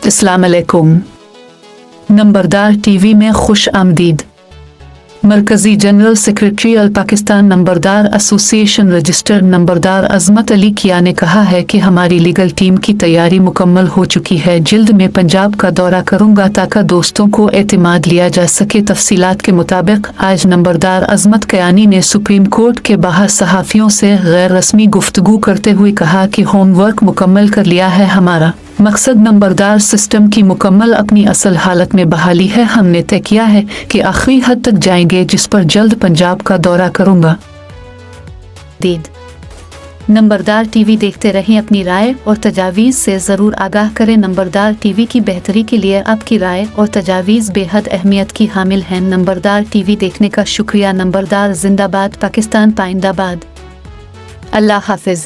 अस्सलाम अलैकुम। नंबरदार टीवी में खुश आमदीद। मरकजी जनरल सेक्रेटरी अल पाकिस्तान नंबरदार एसोसिएशन रजिस्टर नंबरदार अजमत अली किया ने कहा है कि हमारी लीगल टीम की तैयारी मुकम्मल हो चुकी है। जल्द में पंजाब का दौरा करूंगा ताकि दोस्तों को एतमाद लिया जा सके। तफसीलात के मुताबिक आज नंबरदार अजमत कयानी ने सुप्रीम कोर्ट के बाहर सहाफ़ियों से गैर रस्मी गुफ्तगू करते हुए कहा कि होमवर्क मुकम्मल कर लिया है। हमारा मकसद नंबरदार सिस्टम की मुकम्मल अपनी असल हालत में बहाली है। हमने तय किया है कि आखिरी हद तक जाएंगे, जिस पर जल्द पंजाब का दौरा करूंगा। दीद नंबरदार टीवी देखते रहें। अपनी राय और तजावीज़ से ज़रूर आगाह करें। नंबरदार टीवी की बेहतरी के लिए आपकी राय और तजावीज़ बेहद अहमियत की हामिल हैं। नंबरदार टीवी देखने का शुक्रिया। नंबरदार जिंदाबाद, पाकिस्तान पाइंदाबाद। अल्लाह हाफिज़।